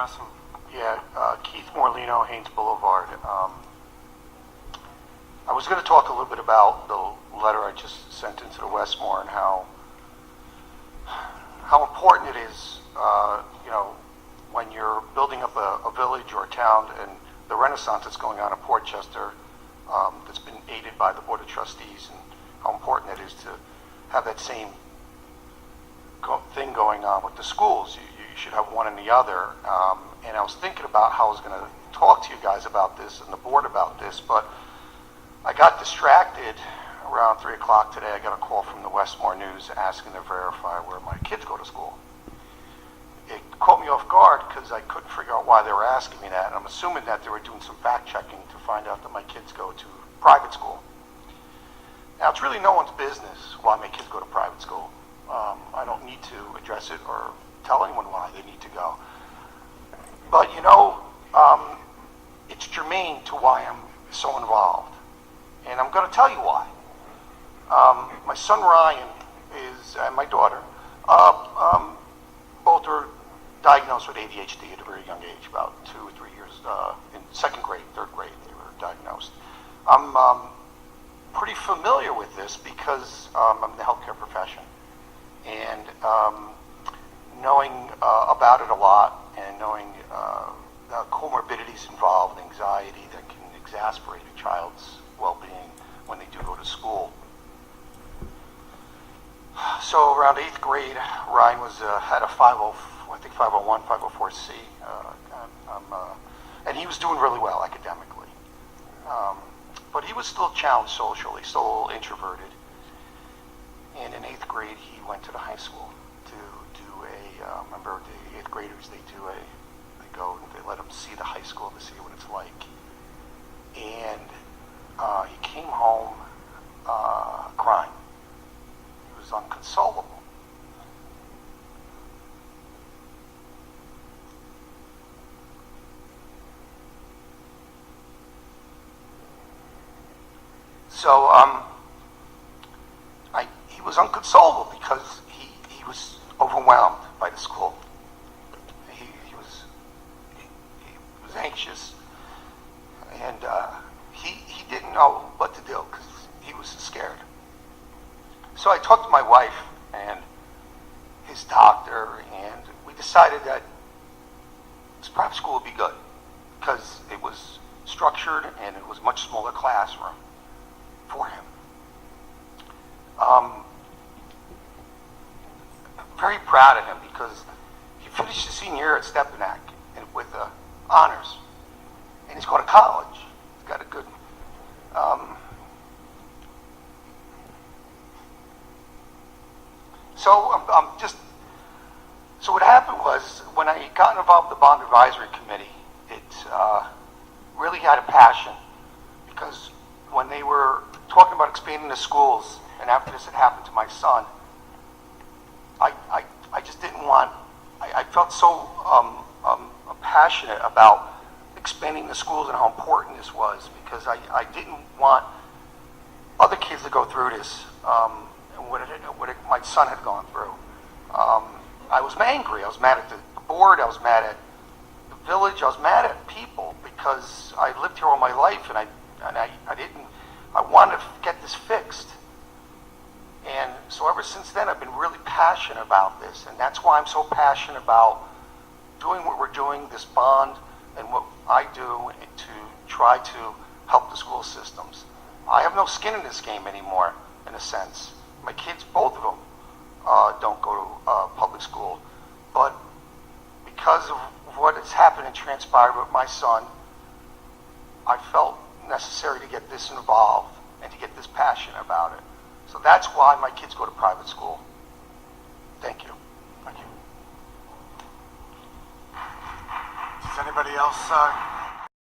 Awesome. Yeah, Keith Morlino, Haynes Boulevard. I was going to talk a little bit about the letter I just sent into the Westmore and how important it is, when you're building up a village or a town, and the renaissance that's going on in Portchester, that's been aided by the Board of Trustees, and how important it is to have that same thing going on with the schools. You should have one and the other. And I was thinking about how I was going to talk to you guys about this and the board about this, but I got distracted around 3 o'clock today. I got a call from the Westmore News asking to verify where my kids go to school. It caught me off guard because I couldn't figure out why they were asking me that, and I'm assuming that they were doing some fact checking to find out that my kids go to private school. Now, it's really no one's business why my kids go to private school. I don't need to address it or tell anyone why they need to go. But, it's germane to why I'm so involved. And I'm going to tell you why. My son Ryan and my daughter, both are diagnosed with ADHD at a very young age, about 2 or 3 years, in second grade, third grade, they were diagnosed. I'm pretty familiar with this because I'm in the healthcare profession. And knowing about it a lot, and knowing the comorbidities involved, anxiety that can exasperate a child's well-being when they do go to school. So around 8th grade, Ryan had a 501, 504C, and he was doing really well academically. But he was still challenged socially, still introverted. And in 8th grade, he went to the high school to do remember the 8th graders, they go and they let them see the high school to see what it's like. And he came home crying. He was inconsolable. So he was inconsolable because he was overwhelmed by the school. He was anxious, and he didn't know what to do because he was scared. So I talked to my wife and his doctor, and we decided that this private school would be good because it was structured and it was a much smaller classroom for him. I'm very proud of him because he finished his senior year at Stepinac with honors, and he's going to college. He's got a good. So what happened was when I got involved with the Bond Advisory Committee, it really had a passion because when they were talking about expanding the schools, and after this had happened to my son, I just didn't want, I felt so passionate about expanding the schools and how important this was, because I didn't want other kids to go through this, and what my son had gone through. I was angry. I was mad at the board. I was mad at the village. I was mad at people because I lived here all my life, and I wanted to get this fixed. And so ever since then, I've been really passionate about this, and that's why I'm so passionate about doing what we're doing, this bond, and what I do to try to help the school systems. I have no skin in this game anymore, in a sense. My kids, both of them, don't go to public school, but because of what has happened and transpired with my son, I felt necessary to get this involved and to get this passionate about it. So that's why my kids go to private school. Thank you. Thank you. Does anybody else